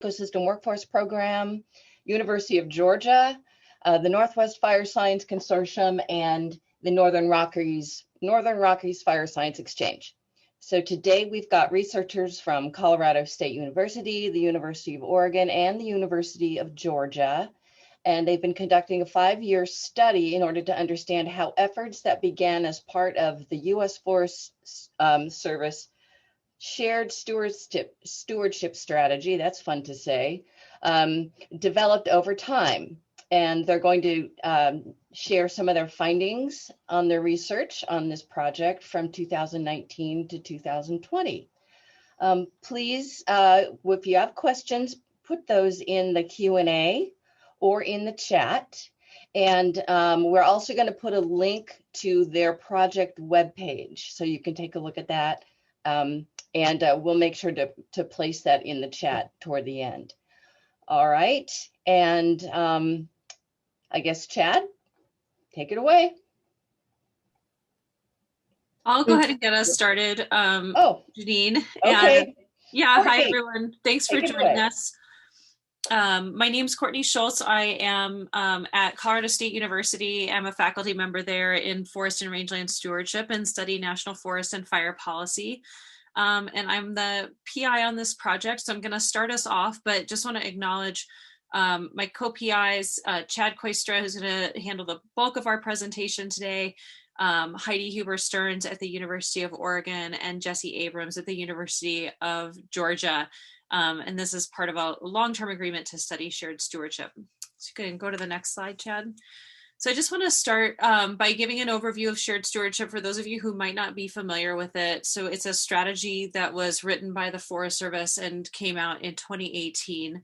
Ecosystem Workforce Program, University of Georgia, the Northwest Fire Science Consortium, and the Northern Rockies Fire Science Exchange. So today we've got researchers from Colorado State University, the University of Oregon, and the University of Georgia. And they've been conducting a 5-year study in order to understand how efforts that began as part of the U.S. Forest Service shared stewardship strategy, that's fun to say, developed over time. And they're going to share some of their findings on their research on this project from 2019 to 2020. Please, if you have questions, put those in the Q&A or in the chat. And we're also going to put a link to their project webpage, so you can take a look at that. And we'll make sure to place that in the chat toward the end. All right, and I guess Chad, take it away. I'll go ahead and get us started, Janine. Okay. And, yeah, Courtney, hi everyone. Thanks for joining us. My name's Courtney Schultz. I am at Colorado State University. I'm a faculty member there in Forest and Rangeland Stewardship and study National Forest and Fire Policy. And I'm the PI on this project, so I'm going to start us off, but just want to acknowledge my co-PIs, Chad Kooistra, who's going to handle the bulk of our presentation today, Heidi Huber-Stearns at the University of Oregon, and Jesse Abrams at the University of Georgia. And this is part of a long-term agreement to study shared stewardship. So you can go to the next slide, Chad. So I just want to start by giving an overview of shared stewardship for those of you who might not be familiar with it. So it's a strategy that was written by the Forest Service and came out in 2018.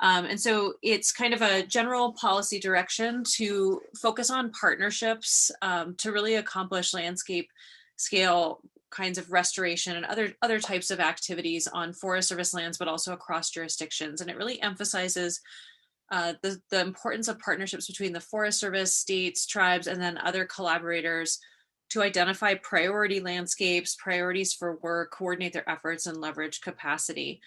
And so it's kind of a general policy direction to focus on partnerships to really accomplish landscape scale kinds of restoration and other types of activities on Forest Service lands, but also across jurisdictions. And it really emphasizes the importance of partnerships between the Forest Service, states, tribes, and then other collaborators to identify priority landscapes, priorities for work, coordinate their efforts, and leverage capacity.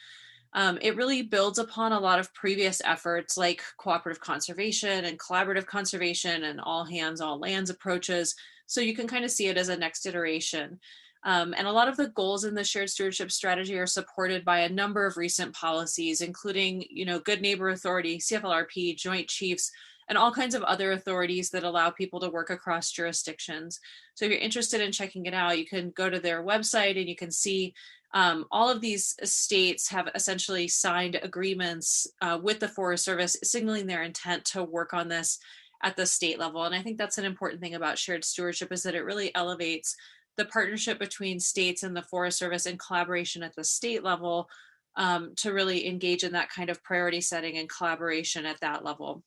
It really builds upon a lot of previous efforts like cooperative conservation and collaborative conservation and all hands, all lands approaches. So you can kind of see it as a next iteration. And a lot of the goals in the shared stewardship strategy are supported by a number of recent policies, including, Good Neighbor Authority, CFLRP, Joint Chiefs, and all kinds of other authorities that allow people to work across jurisdictions. So if you're interested in checking it out, you can go to their website and you can see all of these states have essentially signed agreements with the Forest Service, signaling their intent to work on this at the state level. And I think that's an important thing about shared stewardship, is that it really elevates the partnership between states and the Forest Service in collaboration at the state level to really engage in that kind of priority setting and collaboration at that level.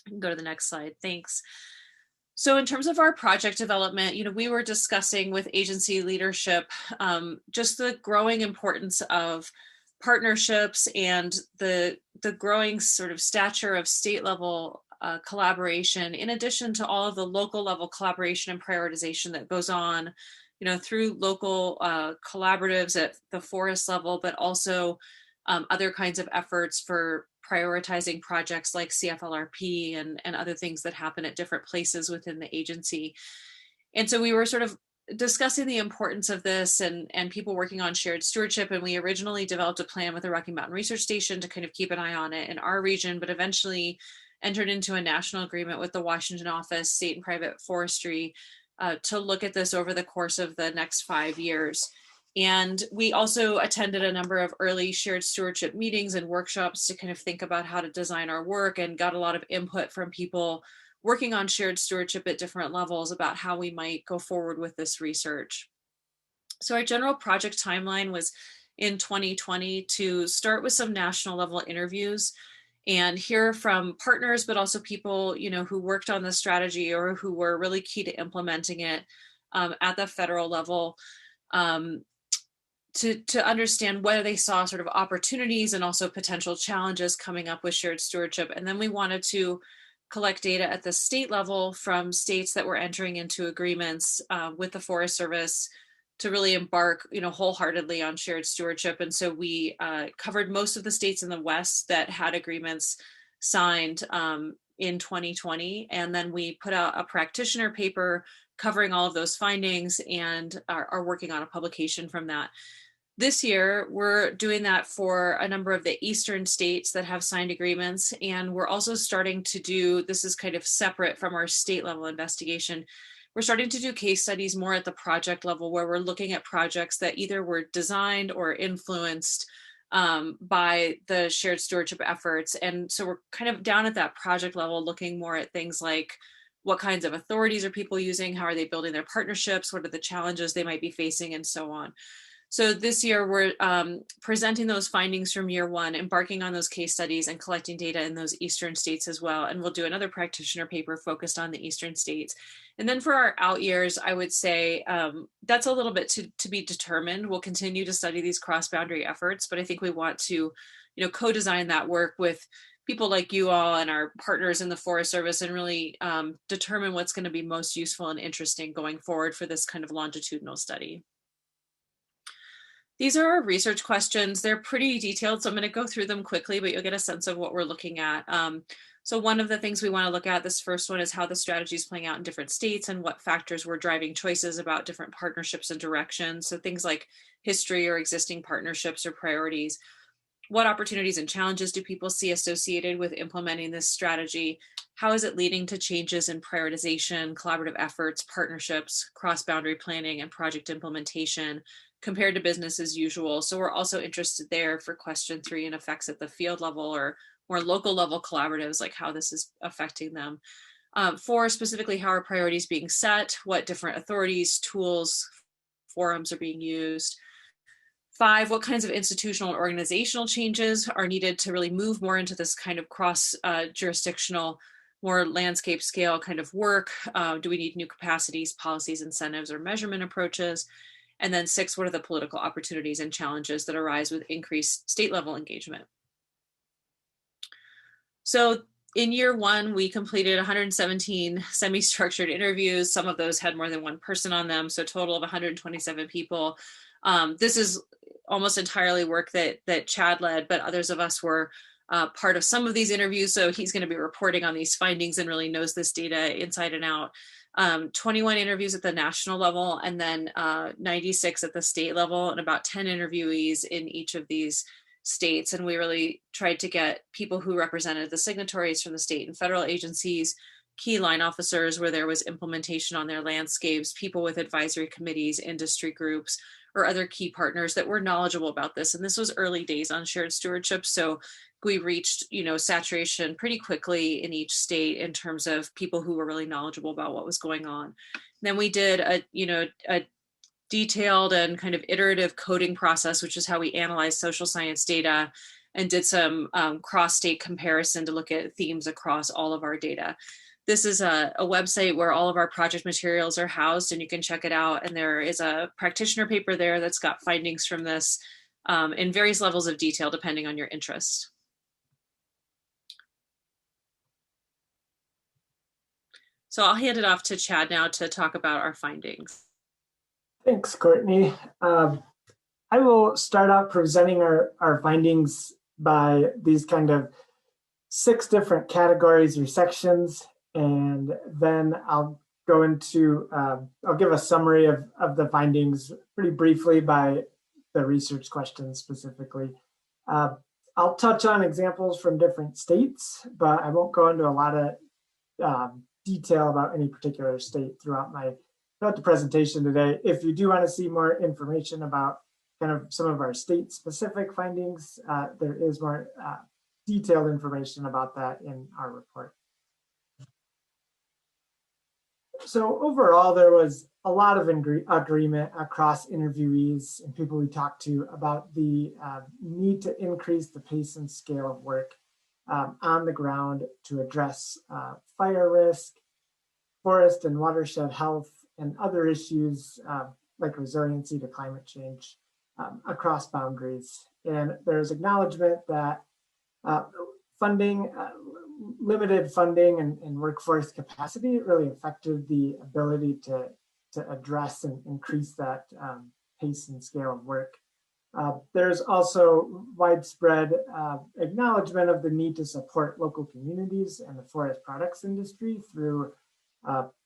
You can go to the next slide. Thanks. So in terms of our project development, we were discussing with agency leadership just the growing importance of partnerships and the growing sort of stature of state level collaboration, in addition to all of the local level collaboration and prioritization that goes on, through local collaboratives at the forest level, but also other kinds of efforts for prioritizing projects like CFLRP and other things that happen at different places within the agency. And so we were sort of discussing the importance of this and people working on shared stewardship. And we originally developed a plan with the Rocky Mountain Research Station to kind of keep an eye on it in our region, but eventually entered into a national agreement with the Washington office, State and Private Forestry, to look at this over the course of the next 5 years. And we also attended a number of early shared stewardship meetings and workshops to kind of think about how to design our work, and got a lot of input from people working on shared stewardship at different levels about how we might go forward with this research. So our general project timeline was in 2020 to start with some national level interviews and hear from partners, but also people, who worked on the strategy or who were really key to implementing it at the federal level, to understand whether they saw sort of opportunities and also potential challenges coming up with shared stewardship. And then we wanted to collect data at the state level from states that were entering into agreements with the Forest Service really embark, wholeheartedly on shared stewardship. And so we covered most of the states in the West that had agreements signed in 2020. And then we put out a practitioner paper covering all of those findings and are working on a publication from that. This year, we're doing that for a number of the Eastern states that have signed agreements. And we're also starting to do, this is kind of separate from our state level investigation, we're starting to do case studies more at the project level, where we're looking at projects that either were designed or influenced by the shared stewardship efforts. And so we're kind of down at that project level, looking more at things like what kinds of authorities are people using, how are they building their partnerships, what are the challenges they might be facing, and so on. So this year, we're presenting those findings from year one, embarking on those case studies and collecting data in those Eastern states as well. And we'll do another practitioner paper focused on the Eastern states. And then for our out years, I would say that's a little bit to be determined. We'll continue to study these cross-boundary efforts, but I think we want to, co-design that work with people like you all and our partners in the Forest Service, and really determine what's going to be most useful and interesting going forward for this kind of longitudinal study. These are our research questions. They're pretty detailed, so I'm going to go through them quickly, but you'll get a sense of what we're looking at. So one of the things we want to look at, this first one, is how the strategy is playing out in different states and what factors were driving choices about different partnerships and directions. So things like history or existing partnerships or priorities. What opportunities and challenges do people see associated with implementing this strategy? How is it leading to changes in prioritization, collaborative efforts, partnerships, cross-boundary planning, and project implementation compared to business as usual? So we're also interested there for question 3 and effects at the field level or more local level collaboratives, like how this is affecting them. 4, specifically, how are priorities being set? What different authorities, tools, forums are being used? 5, what kinds of institutional and organizational changes are needed to really move more into this kind of cross-jurisdictional, more landscape scale kind of work? Do we need new capacities, policies, incentives, or measurement approaches? And then 6, what are the political opportunities and challenges that arise with increased state level engagement? So in year 1, we completed 117 semi-structured interviews. Some of those had more than one person on them, so a total of 127 people. This is almost entirely work that Chad led, but others of us were part of some of these interviews. So he's going to be reporting on these findings and really knows this data inside and out. 21 interviews at the national level, and then 96 at the state level, and about 10 interviewees in each of these states. And we really tried to get people who represented the signatories from the state and federal agencies, key line officers where there was implementation on their landscapes, people with advisory committees, industry groups, or other key partners that were knowledgeable about this. And this was early days on shared stewardship. So we reached, saturation pretty quickly in each state in terms of people who were really knowledgeable about what was going on. Then we did a detailed and kind of iterative coding process, which is how we analyze social science data, and did some cross-state comparison to look at themes across all of our data. This is a website where all of our project materials are housed, and you can check it out. And there is a practitioner paper there that's got findings from this in various levels of detail, depending on your interest. So I'll hand it off to Chad now to talk about our findings. Thanks, Courtney. I will start out presenting our findings by these kind of 6 different categories or sections, and then I'll go into, I'll give a summary of the findings pretty briefly by the research questions specifically. I'll touch on examples from different states, but I won't go into a lot of detail about any particular state throughout the presentation today. If you do want to see more information about kind of some of our state specific findings, there is more detailed information about that in our report. So overall, there was a lot of agreement across interviewees and people we talked to about the need to increase the pace and scale of work on the ground to address fire risk, forest and watershed health, and other issues like resiliency to climate change across boundaries. And there's acknowledgement that limited funding and workforce capacity really affected the ability to to address and increase that pace and scale of work. There's also widespread acknowledgement of the need to support local communities and the forest products industry through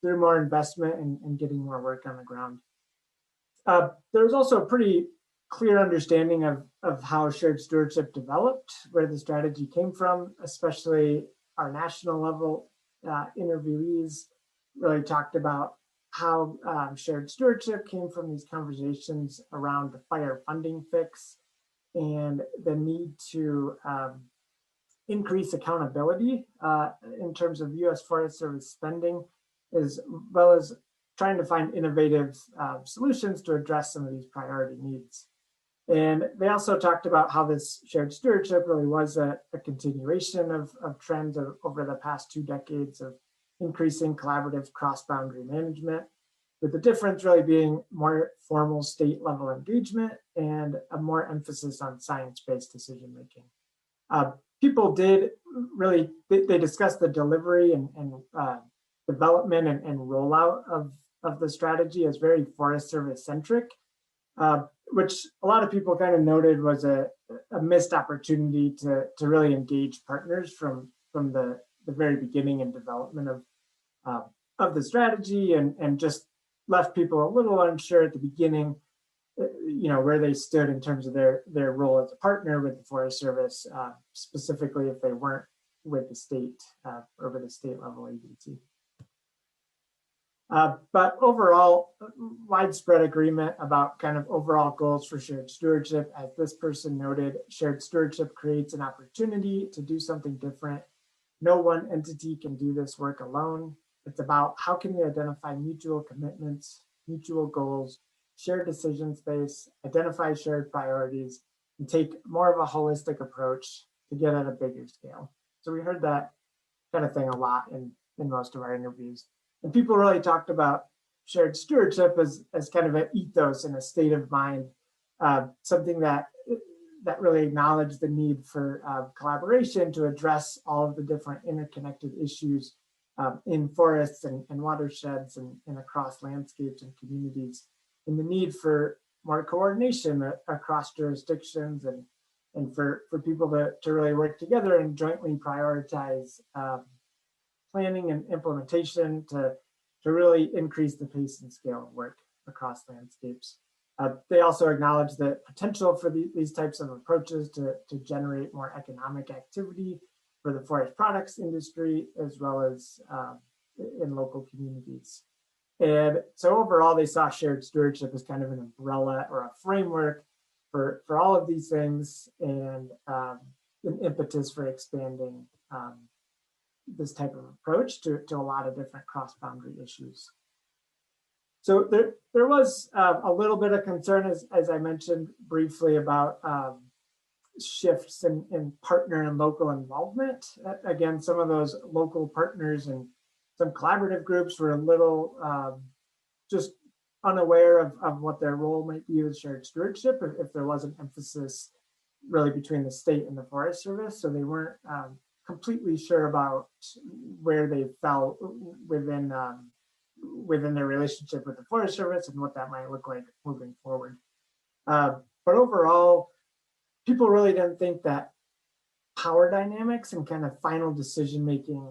more investment and getting more work on the ground. There's also a pretty clear understanding of how shared stewardship developed, where the strategy came from, especially our national level interviewees really talked about how shared stewardship came from these conversations around the fire funding fix and the need to increase accountability in terms of U.S. Forest Service spending, as well as trying to find innovative solutions to address some of these priority needs. And they also talked about how this shared stewardship really was a continuation of trends over the past 2 decades of increasing collaborative cross-boundary management, with the difference really being more formal state-level engagement and a more emphasis on science-based decision-making. People did really, they discussed the delivery and development and rollout of the strategy as very Forest Service-centric, which a lot of people kind of noted was a missed opportunity to really engage partners from the very beginning and development of the strategy, and just left people a little unsure at the beginning, where they stood in terms of their role as a partner with the Forest Service, specifically if they weren't with the state or with a state level agency. But overall, widespread agreement about kind of overall goals for shared stewardship. As this person noted, shared stewardship creates an opportunity to do something different. No one entity can do this work alone. It's about how can we identify mutual commitments, mutual goals, share decision space, identify shared priorities, and take more of a holistic approach to get at a bigger scale. So we heard that kind of thing a lot in most of our interviews. And people really talked about shared stewardship as kind of an ethos and a state of mind, something that really acknowledged the need for collaboration to address all of the different interconnected issues in forests and watersheds and across landscapes and communities, and the need for more coordination across jurisdictions and for people to really work together and jointly prioritize planning and implementation to really increase the pace and scale of work across landscapes. They also acknowledge the potential for these types of approaches to generate more economic activity for the forest products industry, as well as in local communities. And so overall, they saw shared stewardship as kind of an umbrella or a framework for all of these things, and an impetus for expanding this type of approach to a lot of different cross-boundary issues. So there was a little bit of concern, as I mentioned briefly, about shifts in partner and local involvement. Again, some of those local partners and some collaborative groups were a little just unaware of what their role might be with shared stewardship if there was an emphasis really between the state and the Forest Service. So they weren't completely sure about where they fell within their relationship with the Forest Service and what that might look like moving forward. But overall, people really didn't think that power dynamics and kind of final decision making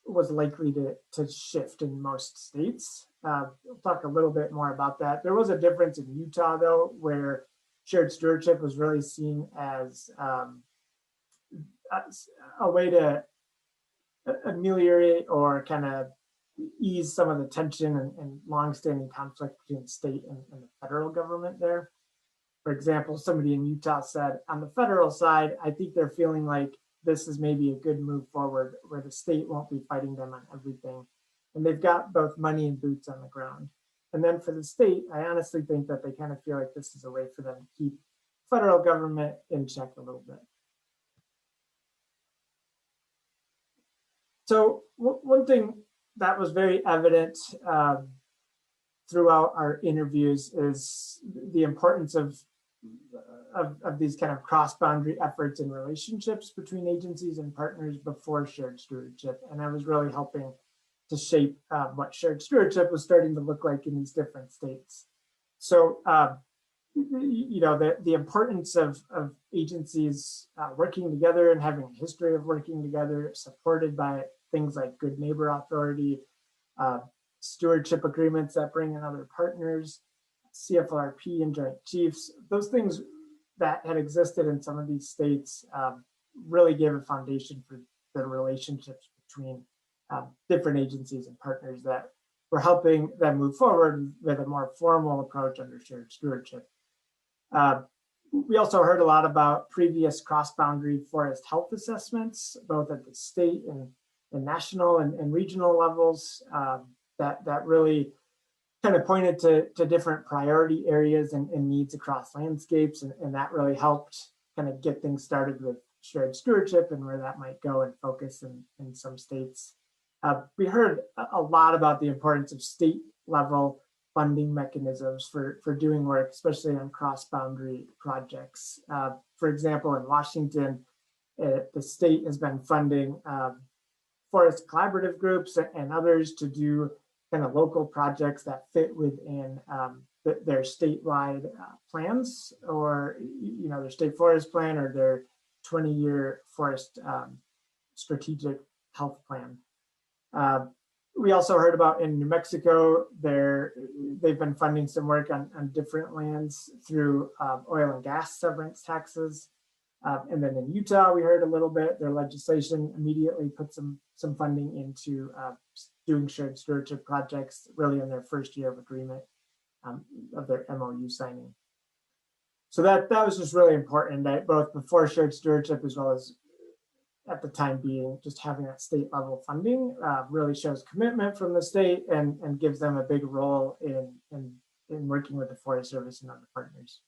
was likely to shift in most states. We'll talk a little bit more about that. There was a difference in Utah, though, where shared stewardship was really seen as a way to ameliorate or kind of ease some of the tension and longstanding conflict between the state and the federal government there. For example, somebody in Utah said, on the federal side, I think they're feeling like this is maybe a good move forward where the state won't be fighting them on everything. And they've got both money and boots on the ground. And then for the state, I honestly think that they kind of feel like this is a way for them to keep federal government in check a little bit. So one thing that was very evident throughout our interviews is the importance of these kind of cross-boundary efforts and relationships between agencies and partners before shared stewardship. And I was really helping to shape what shared stewardship was starting to look like in these different states. So, the importance of agencies working together and having a history of working together, supported by things like good neighbor authority, stewardship agreements that bring in other partners, CFLRP and joint chiefs, those things that had existed in some of these states really gave a foundation for the relationships between different agencies and partners that were helping them move forward with a more formal approach under shared stewardship. We also heard a lot about previous cross-boundary forest health assessments, both at the state and national and regional levels, that really kind of pointed to different priority areas and needs across landscapes, and that really helped kind of get things started with shared stewardship and where that might go and focus in some states. We heard a lot about the importance of state level funding mechanisms for doing work, especially on cross-boundary projects. For example, in Washington, the state has been funding forest collaborative groups and others to do kind of local projects that fit within their statewide plans, or their state forest plan or their 20-year forest strategic health plan. We also heard about in New Mexico, they've been funding some work on different lands through oil and gas severance taxes. And then in Utah, we heard a little bit, their legislation immediately put some funding into doing shared stewardship projects really in their first year of agreement of their MOU signing. So that was just really important, that both before shared stewardship as well as at the time being, just having that state level funding really shows commitment from the state and gives them a big role in working with the Forest Service and other partners.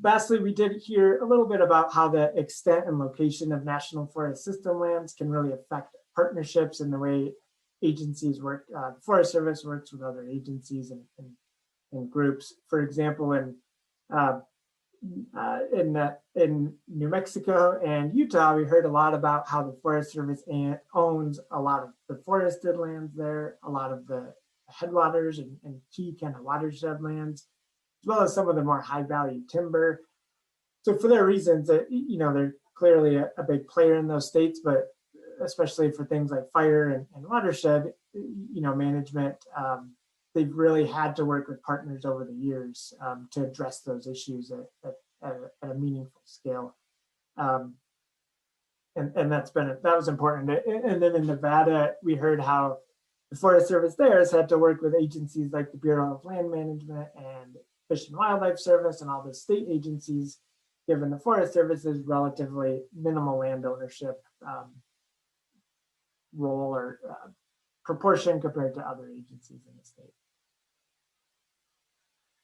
Lastly, we did hear a little bit about how the extent and location of national forest system lands can really affect partnerships and the way agencies work. The Forest Service works with other agencies and groups. For example, in New Mexico and Utah, we heard a lot about how the Forest Service owns a lot of the forested lands there, a lot of the headwaters and key kind of watershed lands, as well as some of the more high value timber. So for their reasons, that they're clearly a big player in those states, but especially for things like fire and watershed, management, they've really had to work with partners over the years to address those issues at a meaningful scale. And that was important. And then in Nevada, we heard how the Forest Service there has had to work with agencies like the Bureau of Land Management and Fish and Wildlife Service and all the state agencies, given the Forest Service's relatively minimal land ownership role or proportion compared to other agencies in the state.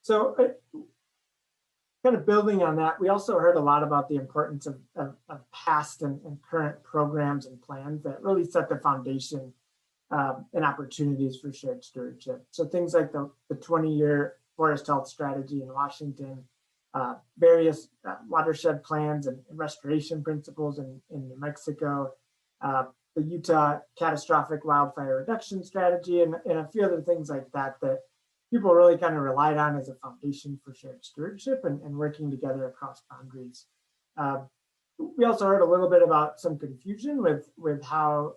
So kind of building on that, we also heard a lot about the importance of past and current programs and plans that really set the foundation and opportunities for shared stewardship. So things like the 20-year forest health strategy in Washington, various watershed plans and restoration principles in New Mexico, the Utah catastrophic wildfire reduction strategy, and a few other things like that people really kind of relied on as a foundation for shared stewardship and working together across boundaries. We also heard a little bit about some confusion with how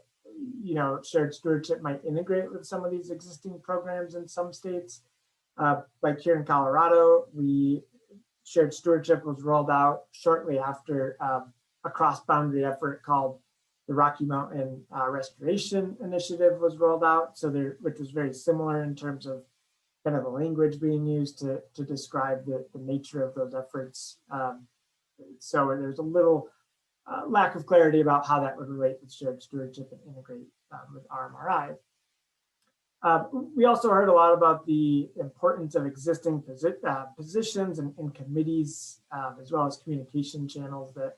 shared stewardship might integrate with some of these existing programs in some states. Like here in Colorado, shared stewardship was rolled out shortly after a cross-boundary effort called the Rocky Mountain Restoration Initiative was rolled out. Which was very similar in terms of kind of the language being used to describe the nature of those efforts. So there's a little lack of clarity about how that would relate with shared stewardship and integrate with RMRI. We also heard a lot about the importance of existing positions and committees, as well as communication channels that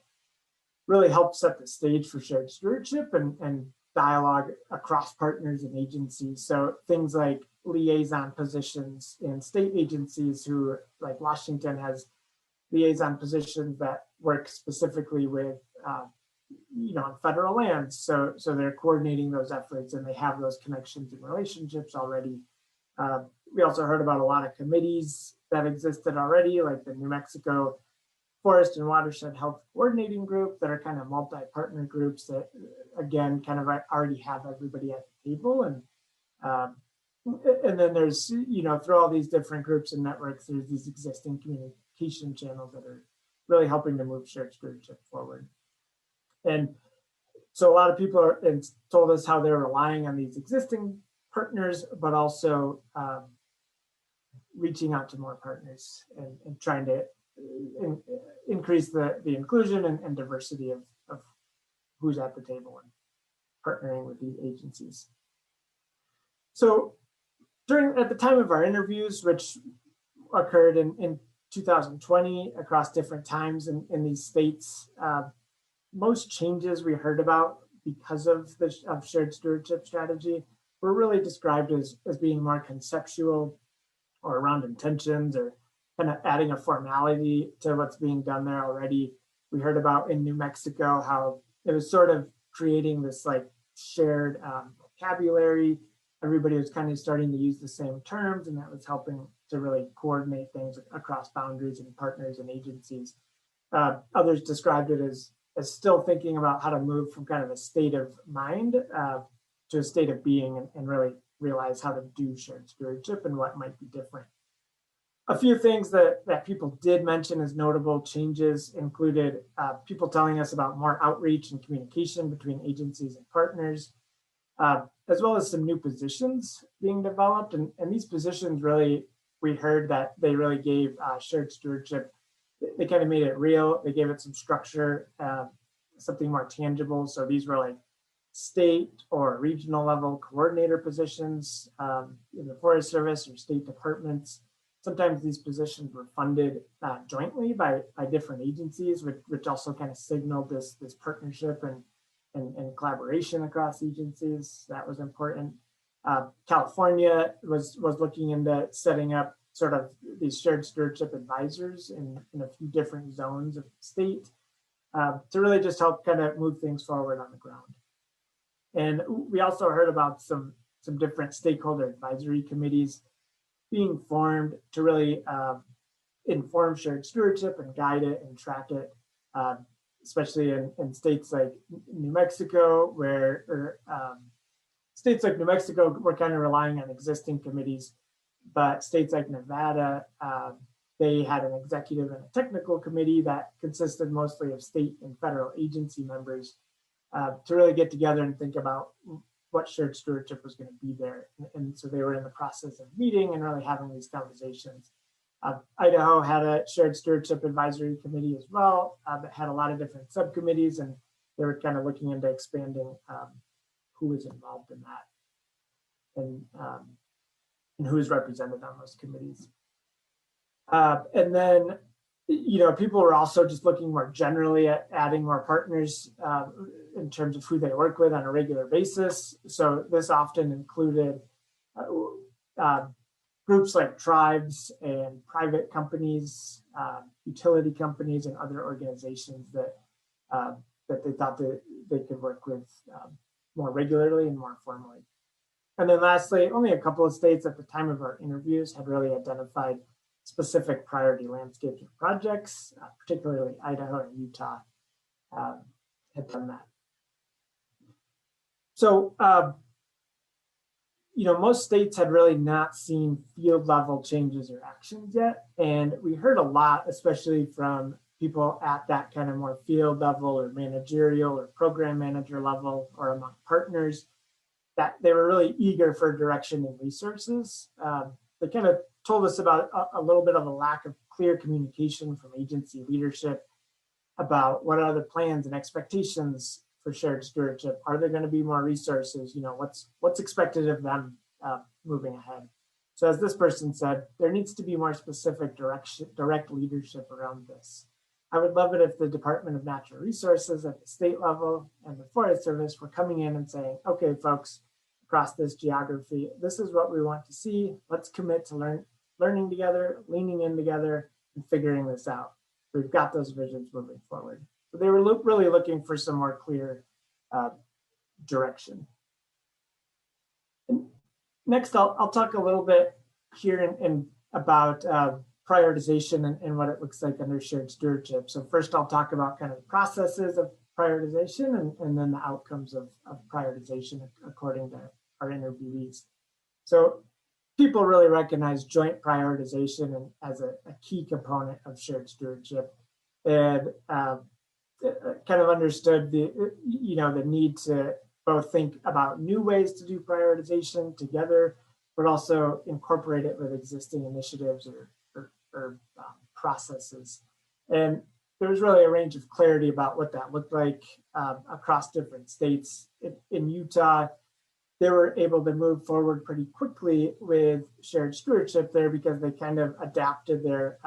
really help set the stage for shared stewardship and dialogue across partners and agencies. So things like liaison positions in state agencies who, like Washington, has liaison positions that work specifically with on federal lands. So they're coordinating those efforts and they have those connections and relationships already. We also heard about a lot of committees that existed already, like the New Mexico Forest and Watershed Health Coordinating Group, that are kind of multi-partner groups that, again, kind of already have everybody at the table. And then there's, through all these different groups and networks, there's these existing communication channels that are really helping to move shared stewardship forward. And so a lot of people told us how they're relying on these existing partners, but also reaching out to more partners and trying to increase the inclusion and diversity of who's at the table and partnering with these agencies. So at the time of our interviews, which occurred in 2020 across different times in these states, most changes we heard about because of shared stewardship strategy were really described as being more conceptual or around intentions, or kind of adding a formality to what's being done there already. We heard about in New Mexico how it was sort of creating this like shared vocabulary. Everybody was kind of starting to use the same terms, and that was helping to really coordinate things across boundaries and partners and agencies. Others described it as still thinking about how to move from kind of a state of mind to a state of being, and really realize how to do shared stewardship and what might be different. A few things that people did mention as notable changes included people telling us about more outreach and communication between agencies and partners, as well as some new positions being developed. And these positions really, we heard that they really gave shared stewardship, they kind of made it real. They gave it some structure, something more tangible. So these were like state or regional level coordinator positions in the Forest Service or state departments. Sometimes these positions were funded jointly by different agencies, which also kind of signaled this partnership and collaboration across agencies. That was important. California was looking into setting up sort of these shared stewardship advisors in a few different zones of the state to really just help kind of move things forward on the ground. And we also heard about some different stakeholder advisory committees being formed to really inform shared stewardship and guide it and track it, especially in states like New Mexico, where states like New Mexico were kind of relying on existing committees, but states like Nevada, they had an executive and a technical committee that consisted mostly of state and federal agency members to really get together and think about what shared stewardship was going to be there. And so they were in the process of meeting and really having these conversations. Idaho had a shared stewardship advisory committee as well that had a lot of different subcommittees, and they were kind of looking into expanding who was involved in that and who is represented on those committees. And then, people were also just looking more generally at adding more partners in terms of who they work with on a regular basis. So this often included groups like tribes and private companies, utility companies, and other organizations that they thought that they could work with more regularly and more formally. And then lastly, only a couple of states at the time of our interviews had really identified specific priority landscapes or projects, particularly Idaho and Utah had done that. So, most states had really not seen field level changes or actions yet. And we heard a lot, especially from people at that kind of more field level or managerial or program manager level or among partners, that they were really eager for direction and resources. They kind of told us about a little bit of a lack of clear communication from agency leadership about what are the plans and expectations for shared stewardship. Are there going to be more resources? What's expected of them moving ahead? So as this person said, there needs to be more specific direct leadership around this. I would love it if the Department of Natural Resources at the state level and the Forest Service were coming in and saying, okay, folks, across this geography, this is what we want to see. Let's commit to learning together, leaning in together, and figuring this out. We've got those visions moving forward. So they were really looking for some more clear direction. And next, I'll talk a little bit here in about prioritization and what it looks like under shared stewardship. So first, I'll talk about kind of the processes of prioritization and then the outcomes of prioritization according to our interviewees. So people really recognize joint prioritization as a key component of shared stewardship, and kind of understood the need to both think about new ways to do prioritization together, but also incorporate it with existing initiatives or processes. And there was really a range of clarity about what that looked like across different states. In Utah, they were able to move forward pretty quickly with shared stewardship there because they kind of adapted their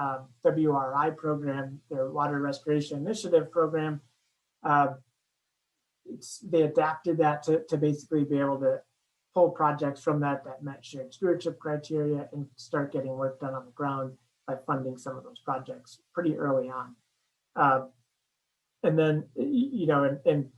WRI program, their Water Restoration Initiative program. They adapted that to basically be able to pull projects from that met shared stewardship criteria and start getting work done on the ground by funding some of those projects pretty early on. And then, in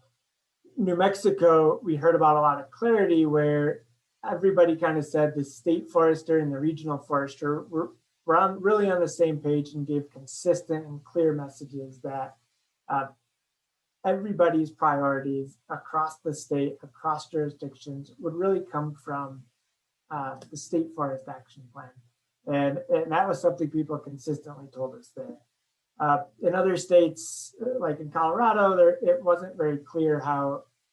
New Mexico, we heard about a lot of clarity where everybody kind of said the state forester and the regional forester were really on the same page and gave consistent and clear messages that everybody's priorities across the state, across jurisdictions, would really come from the State Forest Action Plan. And that was something people consistently told us there. In other states, like in Colorado, it wasn't very clear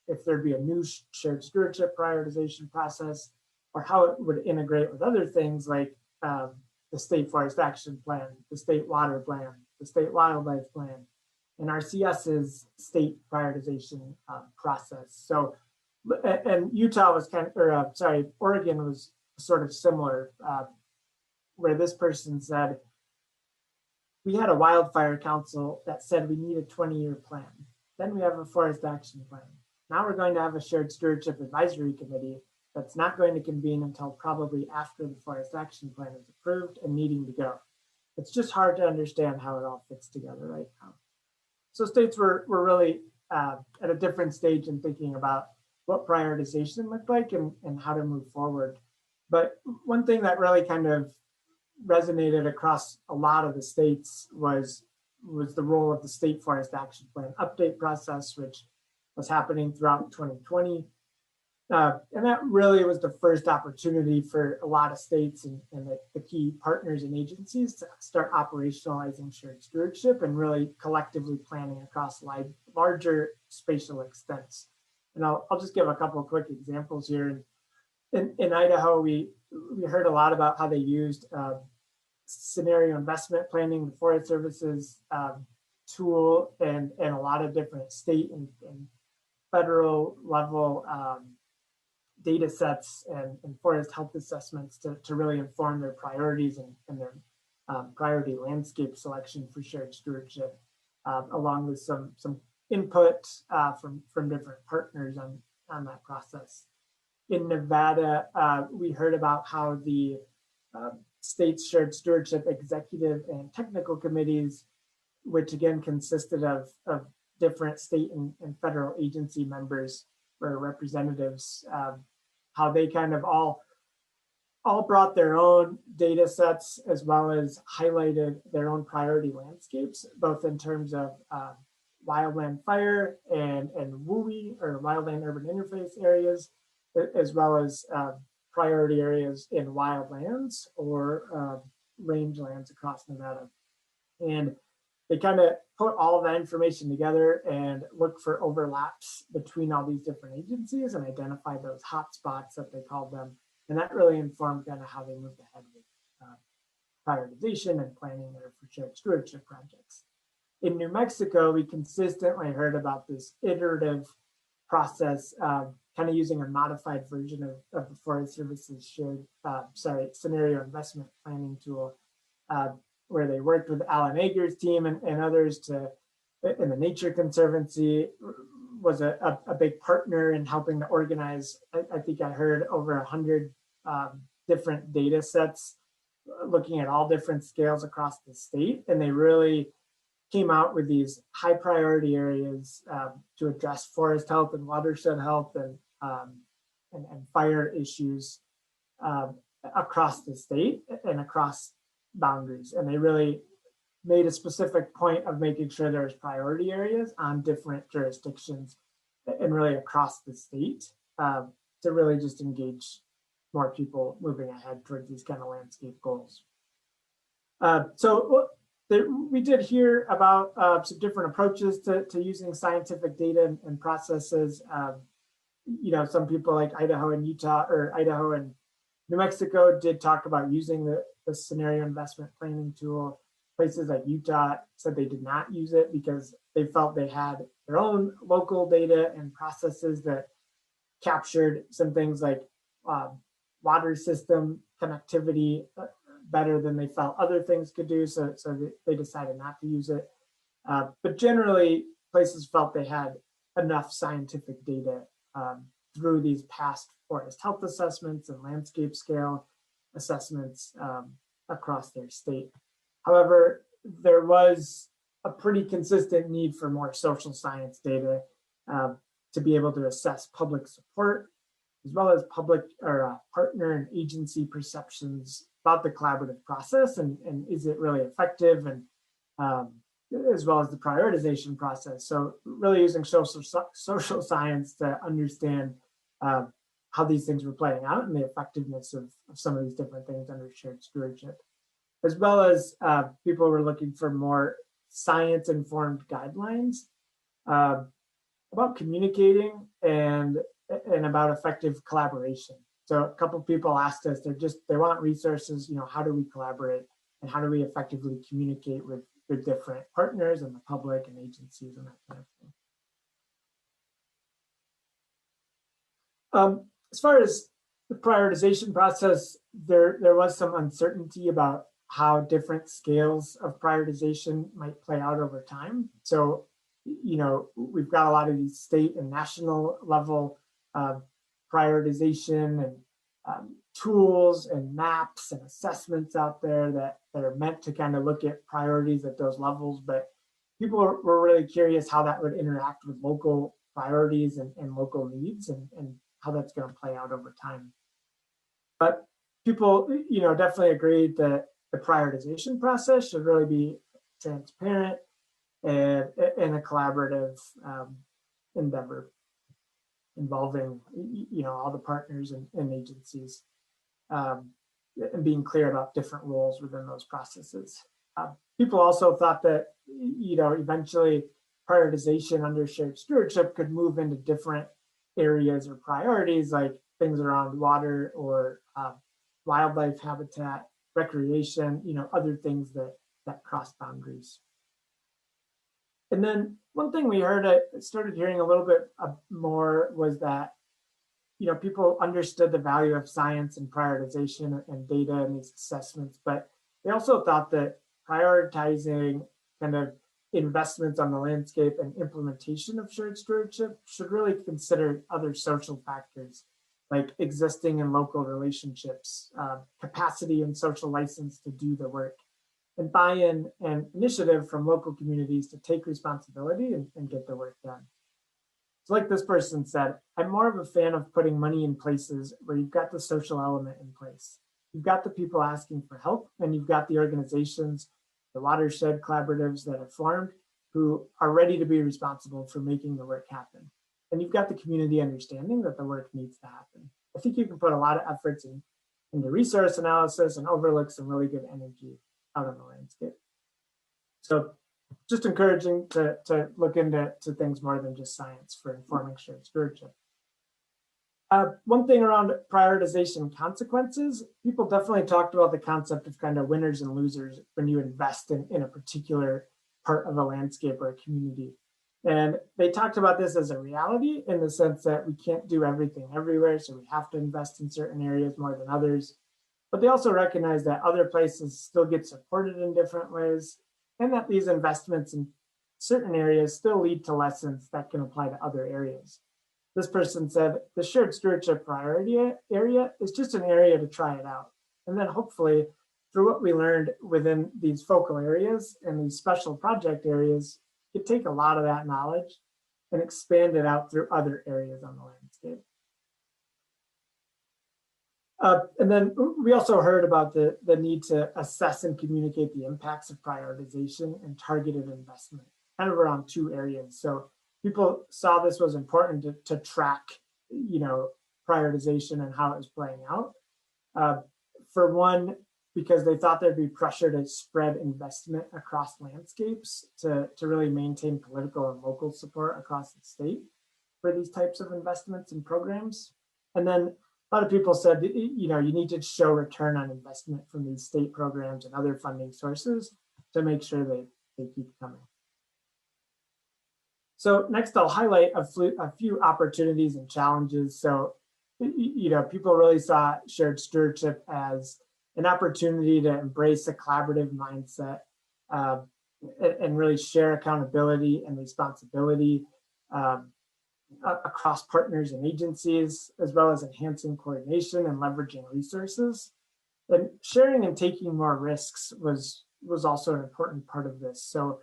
if there'd be a new shared stewardship prioritization process or how it would integrate with other things like the State Forest Action Plan, the State Water Plan, the State Wildlife Plan, and RCS's state prioritization process. So, and Utah was Oregon was sort of similar, where this person said, we had a wildfire council that said we need a 20-year plan. Then we have a forest action plan. Now we're going to have a shared stewardship advisory committee that's not going to convene until probably after the forest action plan is approved and needing to go. It's just hard to understand how it all fits together right now. So states were really at a different stage in thinking about what prioritization looked like and how to move forward. But one thing that really kind of resonated across a lot of the states was the role of the State Forest Action Plan update process, which was happening throughout 2020. And that really was the first opportunity for a lot of states and the key partners and agencies to start operationalizing shared stewardship and really collectively planning across larger spatial extents. And I'll just give a couple of quick examples here. In Idaho, we heard a lot about how they used scenario investment planning, the Forest Service's tool, and a lot of different state and federal level data sets and forest health assessments to really inform their priorities and their priority landscape selection for shared stewardship, along with some input from different partners on that process. In Nevada, we heard about how the state's shared stewardship executive and technical committees, which again consisted of different state and federal agency members or representatives, how they kind of all brought their own data sets as well as highlighted their own priority landscapes, both in terms of wildland fire and WUI or wildland urban interface areas, as well as priority areas in wildlands or rangelands across Nevada. And they kind of put all of that information together and look for overlaps between all these different agencies and identify those hot spots that they called them. And that really informed kind of how they moved ahead with prioritization and planning there for shared stewardship projects. In New Mexico, we consistently heard about this iterative process, kind of using a modified version of the Forest Service's scenario investment planning tool, where they worked with Alan Ager's team and others and the Nature Conservancy was a big partner in helping to organize, I think I heard over 100 different data sets looking at all different scales across the state. And they really came out with these high priority areas to address forest health and watershed health and fire issues across the state and across boundaries. And they really made a specific point of making sure there's priority areas on different jurisdictions and really across the state to really just engage more people moving ahead towards these kind of landscape goals. We did hear about some different approaches to using scientific data and processes. Some people like Idaho and Utah, or Idaho and New Mexico, did talk about using the scenario investment planning tool. Places like Utah said they did not use it because they felt they had their own local data and processes that captured some things like water system connectivity better than they felt other things could do. So they decided not to use it. But generally, places felt they had enough scientific data through these past forest health assessments and landscape scale assessments across their state. However, there was a pretty consistent need for more social science data to be able to assess public support, as well as public or partner and agency perceptions about the collaborative process and is it really effective, and as well as the prioritization process. So really using social science to understand how these things were playing out and the effectiveness of some of these different things under shared stewardship. As well as people were looking for more science-informed guidelines about communicating and about effective collaboration. So a couple of people asked us, they want resources, how do we collaborate and how do we effectively communicate with different partners and the public and agencies and that kind of thing. As far as the prioritization process, there was some uncertainty about how different scales of prioritization might play out over time. So, we've got a lot of these state and national level prioritization and tools and maps and assessments out there that are meant to kind of look at priorities at those levels. But people were really curious how that would interact with local priorities and local needs and how that's going to play out over time. But people, definitely agreed that the prioritization process should really be transparent and a collaborative endeavor involving, all the partners and agencies and being clear about different roles within those processes. People also thought that, eventually prioritization under shared stewardship could move into different areas or priorities, like things around water or wildlife habitat, recreation, other things that cross boundaries. And then one thing we heard, I started hearing a little bit more, was that, people understood the value of science and prioritization and data and these assessments, but they also thought that prioritizing kind of investments on the landscape and implementation of shared stewardship should really consider other social factors like existing and local relationships, capacity and social license to do the work, and buy-in and initiative from local communities to take responsibility and get the work done. So like this person said, I'm more of a fan of putting money in places where you've got the social element in place. You've got the people asking for help, and you've got the organizations, the watershed collaboratives that have formed, who are ready to be responsible for making the work happen. And you've got the community understanding that the work needs to happen. I think you can put a lot of efforts into resource analysis and overlook some really good energy out on the landscape. So just encouraging to look into things more than just science for informing shared stewardship. One thing around prioritization consequences, people definitely talked about the concept of kind of winners and losers when you invest in a particular part of a landscape or a community. And they talked about this as a reality in the sense that we can't do everything everywhere, so we have to invest in certain areas more than others. But they also recognize that other places still get supported in different ways, and that these investments in certain areas still lead to lessons that can apply to other areas. This person said, the shared stewardship priority area is just an area to try it out. And then hopefully through what we learned within these focal areas and these special project areas, you take a lot of that knowledge and expand it out through other areas on the landscape. And then we also heard about the need to assess and communicate the impacts of prioritization and targeted investment, kind of around two areas. So people saw this was important to track, prioritization and how it was playing out. For one, because they thought there'd be pressure to spread investment across landscapes to really maintain political and local support across the state for these types of investments and programs. And then a lot of people said, you need to show return on investment from these state programs and other funding sources to make sure they keep coming. So next, I'll highlight a few opportunities and challenges. So, people really saw shared stewardship as an opportunity to embrace a collaborative mindset and really share accountability and responsibility across partners and agencies, as well as enhancing coordination and leveraging resources. And sharing and taking more risks was also an important part of this. So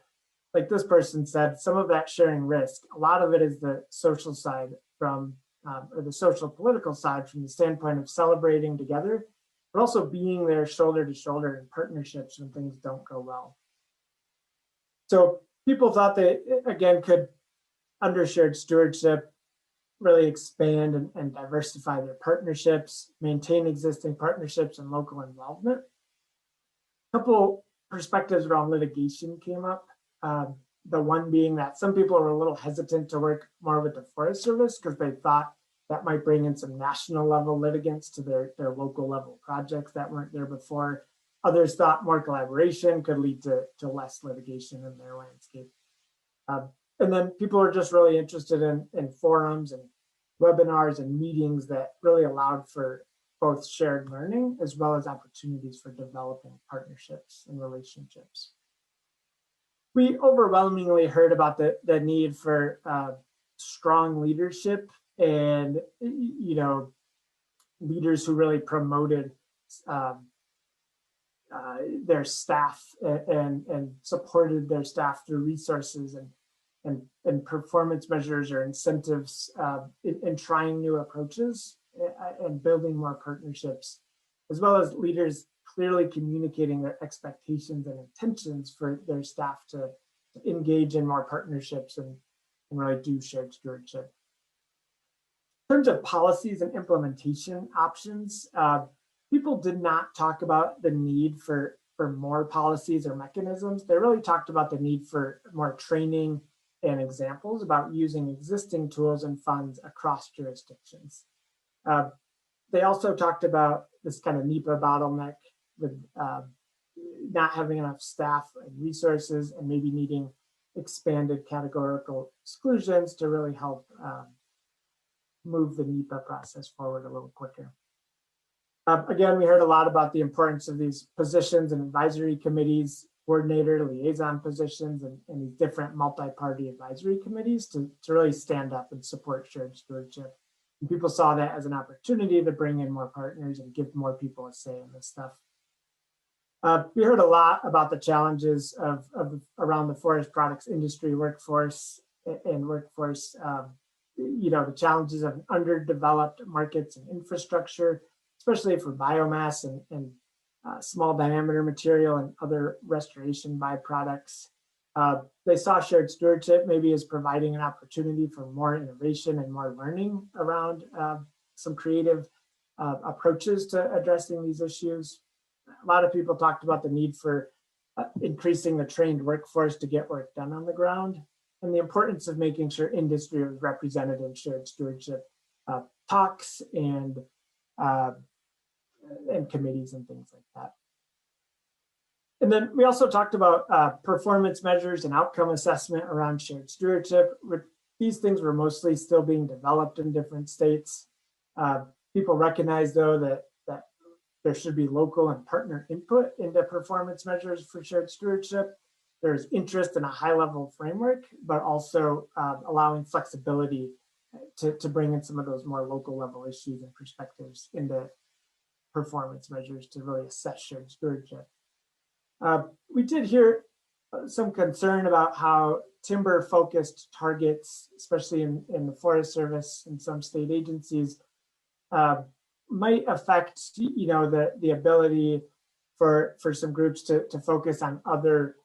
like this person said, some of that sharing risk, a lot of it is the social side from, or the social political side from the standpoint of celebrating together, but also being there shoulder to shoulder in partnerships when things don't go well. So people thought they, again, could, under shared stewardship, really expand and diversify their partnerships, maintain existing partnerships and local involvement. A couple perspectives around litigation came up. The one being that some people were a little hesitant to work more with the Forest Service because they thought that might bring in some national level litigants to their local level projects that weren't there before. Others thought more collaboration could lead to less litigation in their landscape. And then people were just really interested in forums and webinars and meetings that really allowed for both shared learning as well as opportunities for developing partnerships and relationships. We overwhelmingly heard about the need for strong leadership and, leaders who really promoted their staff and supported their staff through resources and performance measures or incentives in trying new approaches and building more partnerships, as well as leaders clearly communicating their expectations and intentions for their staff to engage in more partnerships and really do shared stewardship. In terms of policies and implementation options, people did not talk about the need for more policies or mechanisms. They really talked about the need for more training and examples about using existing tools and funds across jurisdictions. They also talked about this kind of NEPA bottleneck with not having enough staff and resources and maybe needing expanded categorical exclusions to really help move the NEPA process forward a little quicker. Again, we heard a lot about the importance of these positions and advisory committees, coordinator, liaison positions, and these different multi-party advisory committees to really stand up and support shared stewardship. And people saw that as an opportunity to bring in more partners and give more people a say in this stuff. We heard a lot about the challenges of around the forest products industry workforce and workforce, the challenges of underdeveloped markets and infrastructure, especially for biomass and small diameter material and other restoration byproducts. They saw shared stewardship maybe as providing an opportunity for more innovation and more learning around some creative approaches to addressing these issues. A lot of people talked about the need for increasing the trained workforce to get work done on the ground and the importance of making sure industry was represented in shared stewardship talks and committees and things like that. And then we also talked about performance measures and outcome assessment around shared stewardship. These things were mostly still being developed in different states. People recognize, though, that there should be local and partner input into performance measures for shared stewardship. There's interest in a high-level framework, but also allowing flexibility to bring in some of those more local level issues and perspectives into performance measures to really assess shared stewardship. We did hear some concern about how timber-focused targets, especially in the Forest Service and some state agencies, might affect, the ability for some groups to focus on other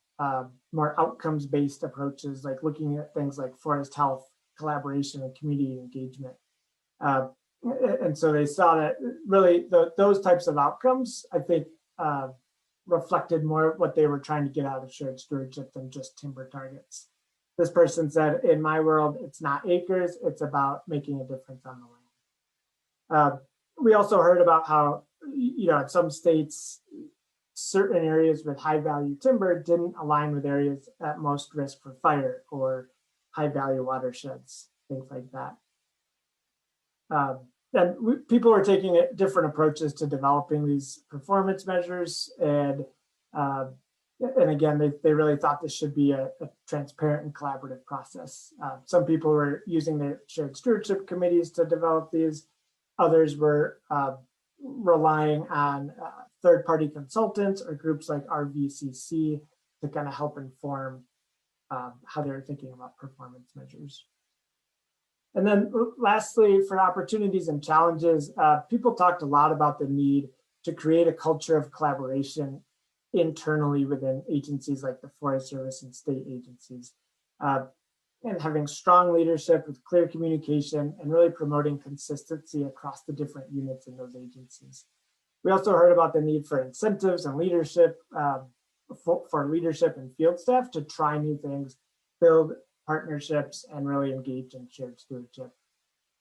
more outcomes-based approaches, like looking at things like forest health, collaboration, and community engagement. And so they saw that really those types of outcomes, I think, reflected more what they were trying to get out of shared stewardship than just timber targets. This person said, in my world, it's not acres, it's about making a difference on the land. We also heard about how, in some states, certain areas with high value timber didn't align with areas at most risk for fire or high value watersheds, things like that. And people were taking different approaches to developing these performance measures. And again, they really thought this should be a transparent and collaborative process. Some people were using their shared stewardship committees to develop these. Others were relying on third-party consultants or groups like RVCC to kind of help inform how they're thinking about performance measures. And then lastly, for opportunities and challenges, people talked a lot about the need to create a culture of collaboration internally within agencies like the Forest Service and state agencies, and having strong leadership with clear communication and really promoting consistency across the different units in those agencies. We also heard about the need for incentives and leadership for leadership and field staff to try new things, build partnerships, and really engage in shared stewardship.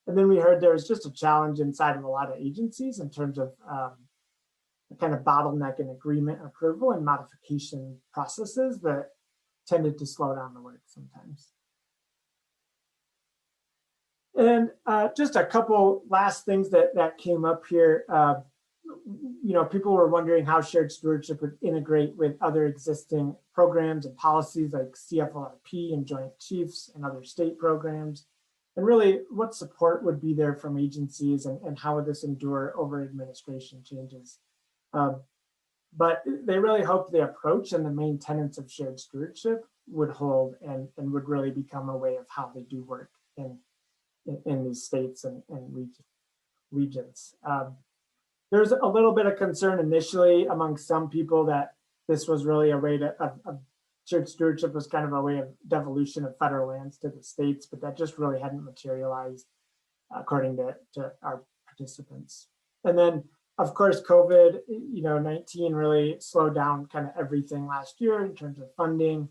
And then we heard there was just a challenge inside of a lot of agencies in terms of the kind of bottleneck in agreement, approval, and modification processes that tended to slow down the work sometimes. And just a couple last things that came up here. People were wondering how shared stewardship would integrate with other existing programs and policies like CFLRP and Joint Chiefs and other state programs, and really what support would be there from agencies and how would this endure over administration changes. But they really hoped the approach and the main tenets of shared stewardship would hold and would really become a way of how they do work in these states and regions. There's a little bit of concern initially among some people that this was really a way of shared stewardship was kind of a way of devolution of federal lands to the states, but that just really hadn't materialized according to our participants. And then, of course, COVID-19 really slowed down kind of everything last year in terms of funding,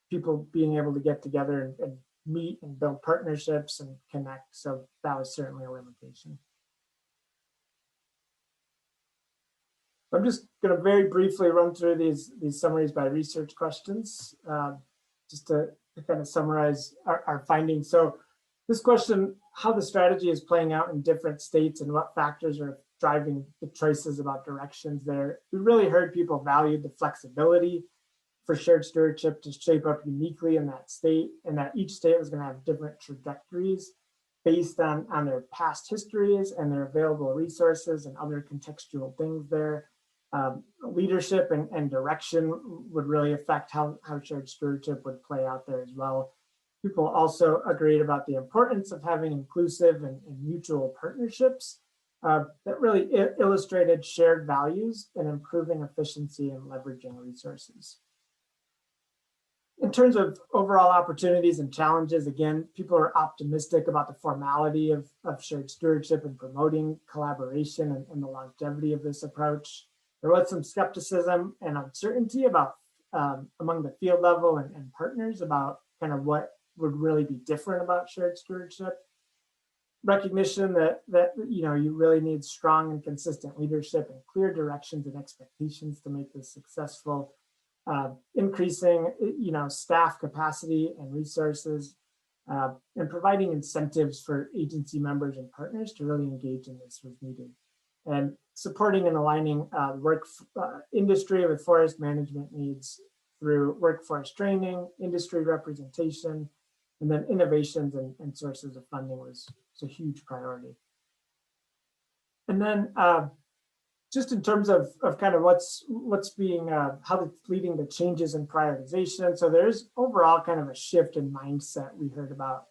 people being able to get together and meet and build partnerships and connect. So that was certainly a limitation. I'm just going to very briefly run through these summaries by research questions, just to kind of summarize our findings. So this question, how the strategy is playing out in different states and what factors are driving the choices about directions there. We really heard people value the flexibility for shared stewardship to shape up uniquely in that state, and that each state was going to have different trajectories based on their past histories and their available resources and other contextual things there. Leadership and direction would really affect how shared stewardship would play out there as well. People also agreed about the importance of having inclusive and mutual partnerships that really illustrated shared values and improving efficiency and leveraging resources. In terms of overall opportunities and challenges, again, people are optimistic about the formality of shared stewardship and promoting collaboration and the longevity of this approach. There was some skepticism and uncertainty about among the field level and partners about kind of what would really be different about shared stewardship. Recognition that you really need strong and consistent leadership and clear directions and expectations to make this successful. Increasing staff capacity and resources, and providing incentives for agency members and partners to really engage in this was needed. And supporting and aligning industry with forest management needs through workforce training, industry representation, and then innovations and sources of funding was a huge priority. And then just in terms of kind of what's being, how it's leading to changes in prioritization. So there's overall kind of a shift in mindset we heard about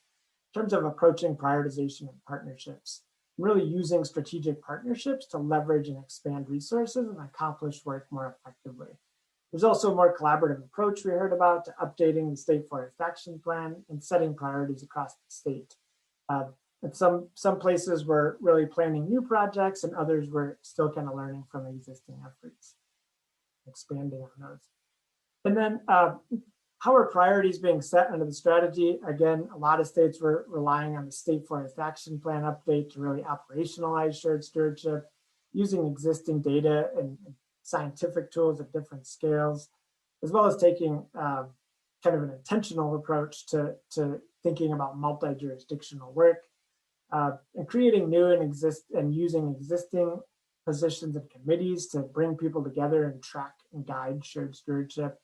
in terms of approaching prioritization and partnerships, really using strategic partnerships to leverage and expand resources and accomplish work more effectively. There's also a more collaborative approach we heard about to updating the State Forest Action Plan and setting priorities across the state. And some places were really planning new projects, and others were still kind of learning from existing efforts, expanding on those. And then how are priorities being set under the strategy? Again, a lot of states were relying on the State Forest Action Plan update to really operationalize shared stewardship, using existing data and scientific tools at different scales, as well as taking kind of an intentional approach to thinking about multi-jurisdictional work, and creating new and using existing positions and committees to bring people together and track and guide shared stewardship.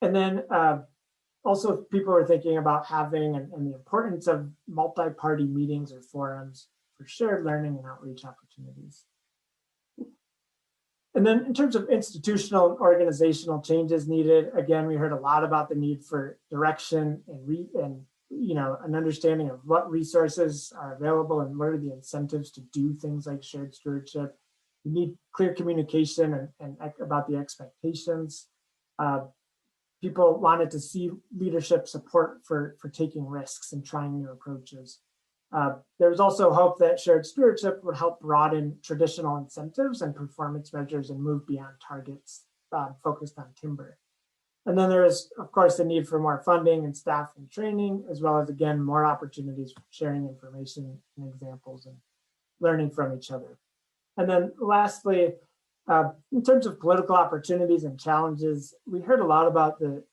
And then also people are thinking about having and the importance of multi-party meetings or forums for shared learning and outreach opportunities. And then in terms of institutional and organizational changes needed, again, we heard a lot about the need for direction and an understanding of what resources are available and what are the incentives to do things like shared stewardship. We need clear communication and about the expectations. People wanted to see leadership support for taking risks and trying new approaches. There was also hope that shared stewardship would help broaden traditional incentives and performance measures and move beyond targets focused on timber. And then there is, of course, the need for more funding and staff and training, as well as, again, more opportunities for sharing information and examples and learning from each other. And then lastly, in terms of political opportunities and challenges, we heard a lot about the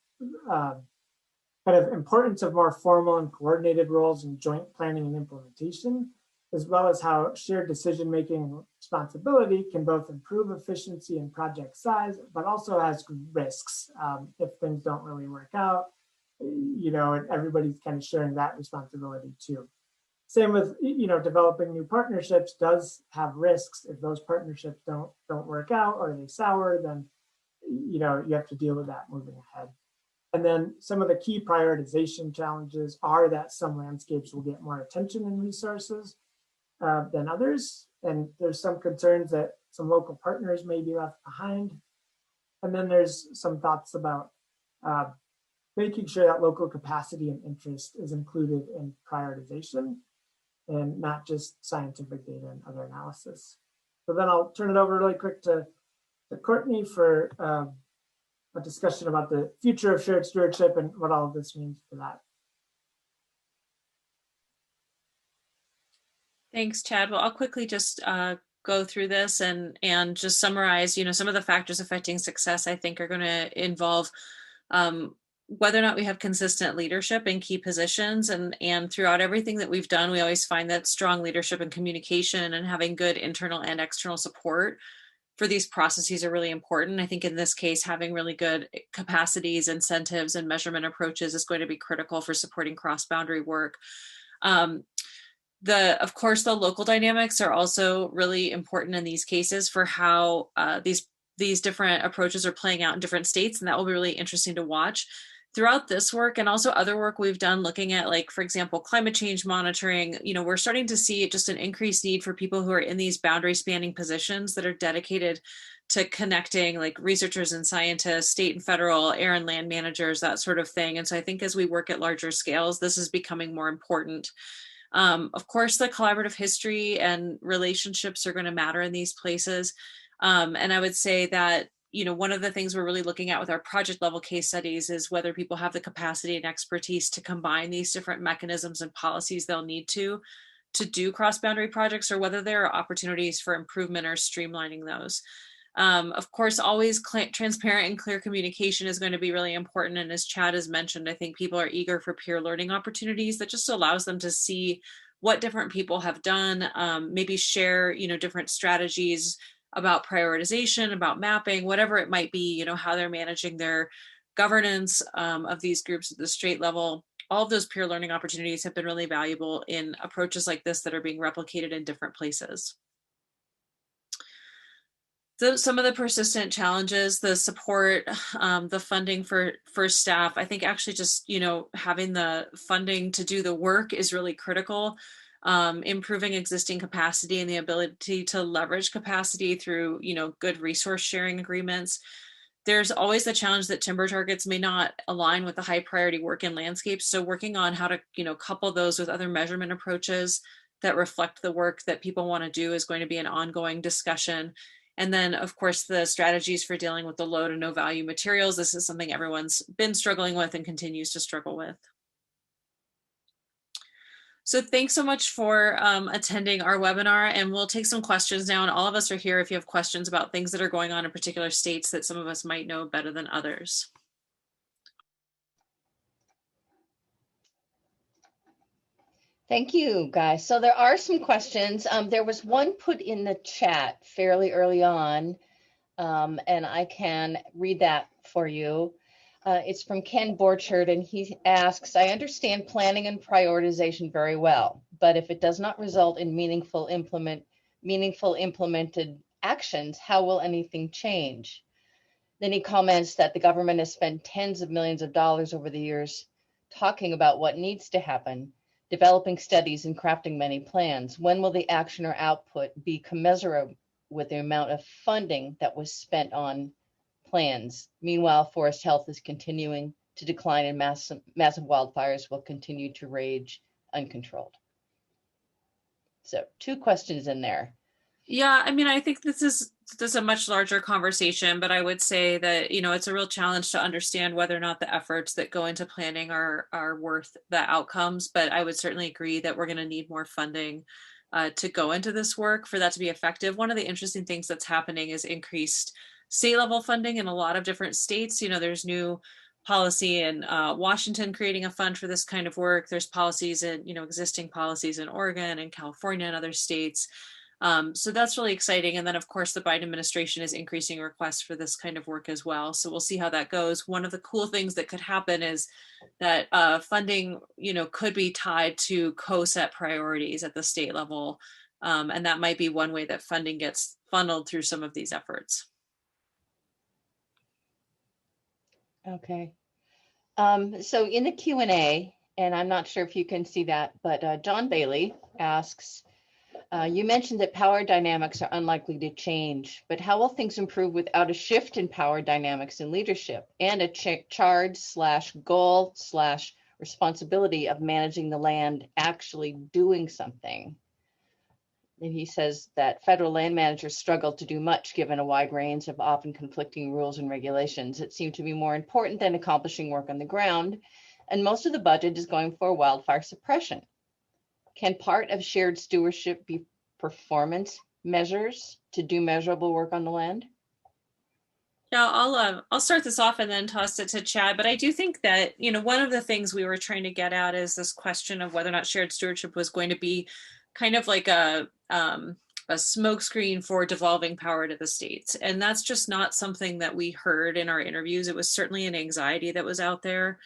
kind of importance of more formal and coordinated roles in joint planning and implementation, as well as how shared decision-making and responsibility can both improve efficiency and project size, but also has risks if things don't really work out, and everybody's kind of sharing that responsibility too. Same with, developing new partnerships does have risks. If those partnerships don't work out or they sour, then, you have to deal with that moving ahead. And then some of the key prioritization challenges are that some landscapes will get more attention and resources than others. And there's some concerns that some local partners may be left behind. And then there's some thoughts about making sure that local capacity and interest is included in prioritization and not just scientific data and other analysis. So then I'll turn it over really quick to Courtney for a discussion about the future of shared stewardship and what all of this means for that. Thanks, Chad. Well, I'll quickly just go through this and just summarize, some of the factors affecting success, I think, are going to involve whether or not we have consistent leadership in key positions. And throughout everything that we've done, we always find that strong leadership and communication and having good internal and external support for these processes are really important. I think in this case, having really good capacities, incentives, and measurement approaches is going to be critical for supporting cross-boundary work. Of course, the local dynamics are also really important in these cases for how these different approaches are playing out in different states, and that will be really interesting to watch. Throughout this work and also other work we've done looking at, like, for example, climate change monitoring, we're starting to see just an increased need for people who are in these boundary spanning positions that are dedicated to connecting, like, researchers and scientists, state and federal, air and land managers, that sort of thing. And so I think as we work at larger scales, this is becoming more important. Of course, the collaborative history and relationships are going to matter in these places. And I would say that, one of the things we're really looking at with our project level case studies is whether people have the capacity and expertise to combine these different mechanisms and policies they'll need to do cross-boundary projects, or whether there are opportunities for improvement or streamlining those. Of course, always transparent and clear communication is going to be really important. And as Chad has mentioned, I think people are eager for peer learning opportunities that just allows them to see what different people have done, maybe share, different strategies about prioritization, about mapping, whatever it might be, how they're managing their governance of these groups at the state level. All of those peer learning opportunities have been really valuable in approaches like this that are being replicated in different places. Some of the persistent challenges, the support, the funding for staff, I think actually just, having the funding to do the work is really critical. Improving existing capacity and the ability to leverage capacity through, good resource sharing agreements. There's always the challenge that timber targets may not align with the high priority work in landscapes. So working on how to, couple those with other measurement approaches that reflect the work that people want to do is going to be an ongoing discussion. And then, of course, the strategies for dealing with the low to no value materials. This is something everyone's been struggling with and continues to struggle with. So thanks so much for attending our webinar, and we'll take some questions now. And all of us are here if you have questions about things that are going on in particular states that some of us might know better than others. Thank you, guys. So there are some questions. There was one put in the chat fairly early on, and I can read that for you. It's from Ken Borchard, and he asks, I understand planning and prioritization very well, but if it does not result in meaningful implemented actions, how will anything change? Then he comments that the government has spent tens of millions of dollars over the years talking about what needs to happen, developing studies and crafting many plans. When will the action or output be commensurate with the amount of funding that was spent on plans? Meanwhile, forest health is continuing to decline and massive wildfires will continue to rage uncontrolled. So 2 questions in there. Yeah, I mean, I think this is a much larger conversation, but I would say that, it's a real challenge to understand whether or not the efforts that go into planning are worth the outcomes. But I would certainly agree that we're going to need more funding to go into this work for that to be effective. One of the interesting things that's happening is increased state level funding in a lot of different states. There's new policy in Washington creating a fund for this kind of work. There's policies in, existing policies in Oregon and California and other states. So that's really exciting. And then, of course, the Biden administration is increasing requests for this kind of work as well. So we'll see how that goes. One of the cool things that could happen is that funding, could be tied to co-set priorities at the state level. And that might be one way that funding gets funneled through some of these efforts. Okay. So in the Q&A, and I'm not sure if you can see that, but John Bailey asks, you mentioned that power dynamics are unlikely to change, but how will things improve without a shift in power dynamics and leadership and a charge/goal/responsibility of managing the land actually doing something? And he says that federal land managers struggle to do much given a wide range of often conflicting rules and regulations. It seemed to be more important than accomplishing work on the ground, and most of the budget is going for wildfire suppression. Can part of shared stewardship be performance measures to do measurable work on the land? Yeah, I'll start this off and then toss it to Chad. But I do think that, one of the things we were trying to get at is this question of whether or not shared stewardship was going to be kind of like a smokescreen for devolving power to the states. And that's just not something that we heard in our interviews. It was certainly an anxiety that was out there.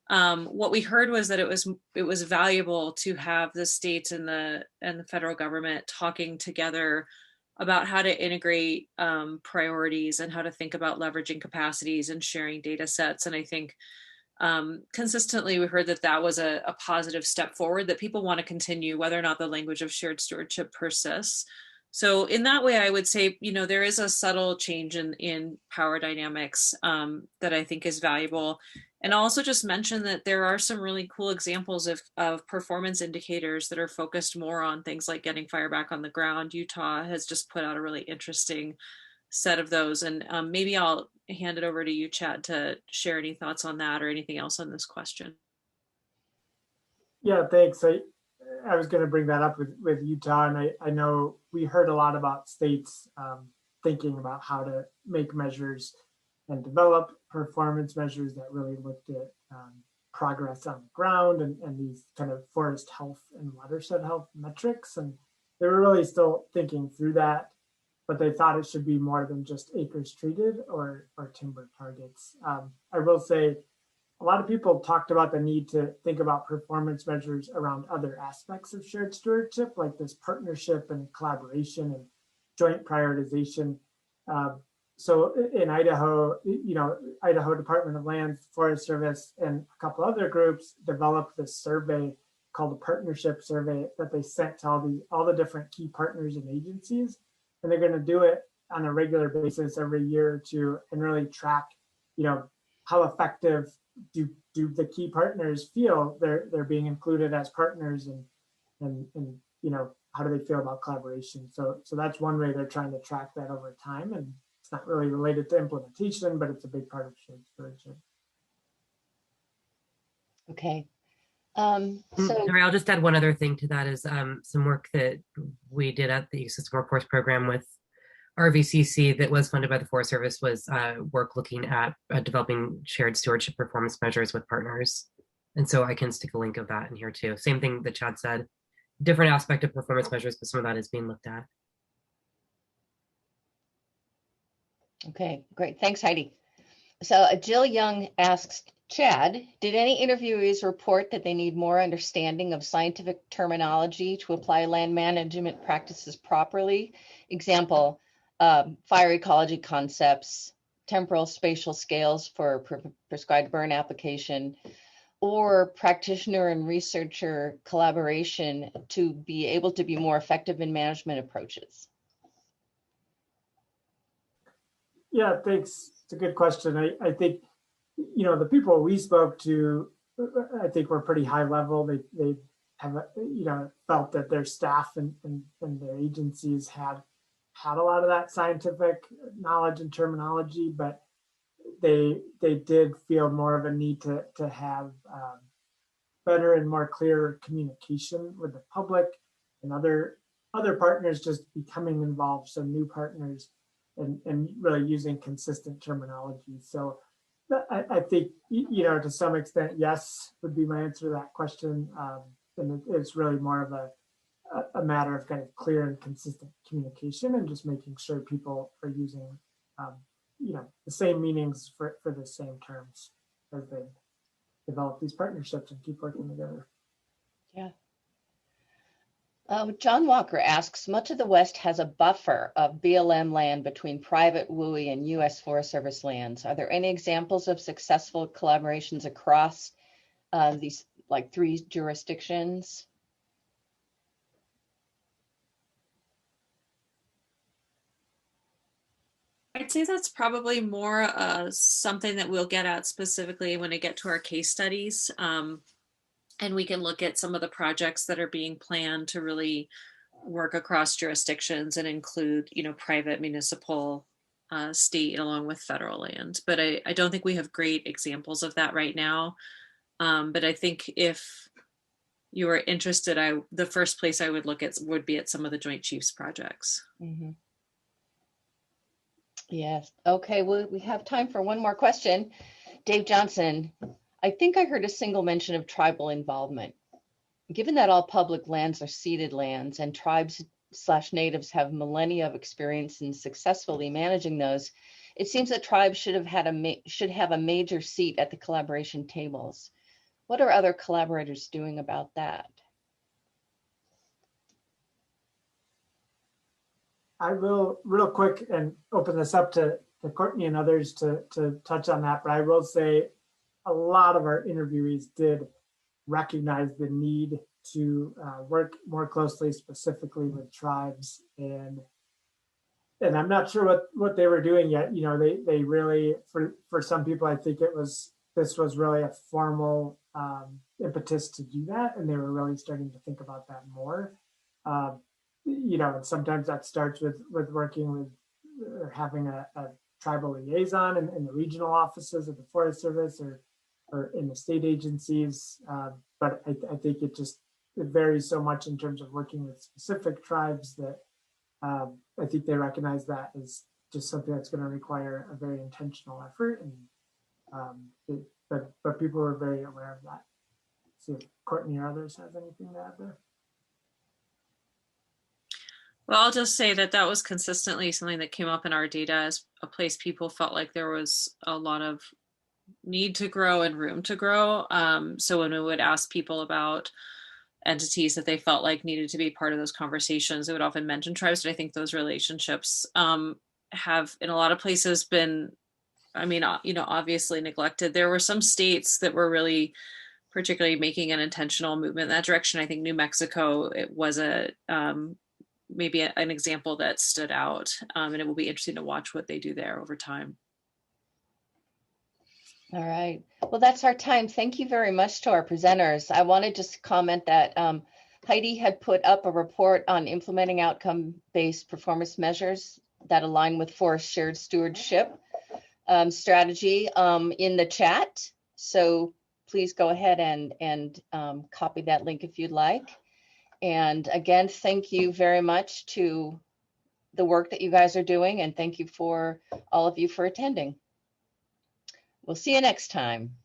What we heard was that it was valuable to have the states and the federal government talking together about how to integrate priorities and how to think about leveraging capacities and sharing data sets. And I think consistently we heard that was a positive step forward that people want to continue, whether or not the language of shared stewardship persists. So in that way, I would say, there is a subtle change in power dynamics that I think is valuable. And I'll also just mention that there are some really cool examples of performance indicators that are focused more on things like getting fire back on the ground. Utah has just put out a really interesting set of those. And maybe I'll hand it over to you, Chad, to share any thoughts on that or anything else on this question. Yeah, thanks. I was going to bring that up with Utah, and I know we heard a lot about states thinking about how to make measures and develop performance measures that really looked at progress on the ground and these kind of forest health and watershed health metrics. And they were really still thinking through that, but they thought it should be more than just acres treated or timber targets. I will say, a lot of people talked about the need to think about performance measures around other aspects of shared stewardship, like this partnership and collaboration and joint prioritization. So in Idaho, Idaho Department of Land, Forest Service, and a couple other groups developed this survey called the Partnership Survey that they sent to all the different key partners and agencies. And they're going to do it on a regular basis every year or two and really track, how effective do the key partners feel they're being included as partners, and how do they feel about collaboration. So that's one way they're trying to track that over time. And it's not really related to implementation, but it's a big part of shared stewardship. Okay. Sorry, I'll just add one other thing to that is some work that we did at the Ecosystem Workforce Program with RVCC that was funded by the Forest Service was work looking at developing shared stewardship performance measures with partners. And so I can stick a link of that in here too. Same thing that Chad said, different aspect of performance measures, but some of that is being looked at. Okay, great. Thanks, Heidi. So Jill Young asks, Chad, did any interviewees report that they need more understanding of scientific terminology to apply land management practices properly? Example, fire ecology concepts, temporal spatial scales for prescribed burn application, or practitioner and researcher collaboration to be able to be more effective in management approaches? Yeah, thanks. It's a good question. I think, the people we spoke to, I think were pretty high level. They have, felt that their staff and their agencies had a lot of that scientific knowledge and terminology, but they did feel more of a need to have better and more clear communication with the public and other partners just becoming involved, so new partners, and really using consistent terminology. So I think, to some extent, yes, would be my answer to that question. And it's really more of a matter of kind of clear and consistent communication and just making sure people are using, the same meanings for the same terms as they develop these partnerships and keep working together. Yeah. John Walker asks, much of the West has a buffer of BLM land between private WUI and U.S. Forest Service lands. Are there any examples of successful collaborations across these three jurisdictions? I'd say that's probably more something that we'll get at specifically when I get to our case studies. And we can look at some of the projects that are being planned to really work across jurisdictions and include, private, municipal, state, along with federal land. But I don't think we have great examples of that right now. But I think if you are interested, the first place I would look at would be at some of the Joint Chiefs projects. Mm-hmm. Yes. Okay. Well, we have time for one more question. Dave Johnson, I think I heard a single mention of tribal involvement. Given that all public lands are ceded lands and tribes/natives have millennia of experience in successfully managing those, it seems that tribes should have a major seat at the collaboration tables. What are other collaborators doing about that? I will real quick and open this up to Courtney and others to touch on that, but I will say a lot of our interviewees did recognize the need to work more closely, specifically with tribes, and I'm not sure what they were doing yet. They really, for some people, I think this was really a formal impetus to do that, and they were really starting to think about that more. And sometimes that starts with working with or having a tribal liaison in the regional offices of the Forest Service or in the state agencies. But I think it varies so much in terms of working with specific tribes that I think they recognize that as just something that's going to require a very intentional effort. And but people were very aware of that. See if Courtney or others has anything to add there. Well, I'll just say that was consistently something that came up in our data as a place people felt like there was a lot of need to grow and room to grow. So when we would ask people about entities that they felt like needed to be part of those conversations, they would often mention tribes. But I think those relationships have in a lot of places been, obviously neglected. There were some states that were really particularly making an intentional movement in that direction. I think New Mexico, it was maybe an example that stood out, and it will be interesting to watch what they do there over time. All right. Well, that's our time. Thank you very much to our presenters. I want to just comment that Heidi had put up a report on implementing outcome-based performance measures that align with forest shared stewardship strategy in the chat. So please go ahead and copy that link if you'd like. And again, thank you very much to the work that you guys are doing, and thank you for all of you for attending. We'll see you next time.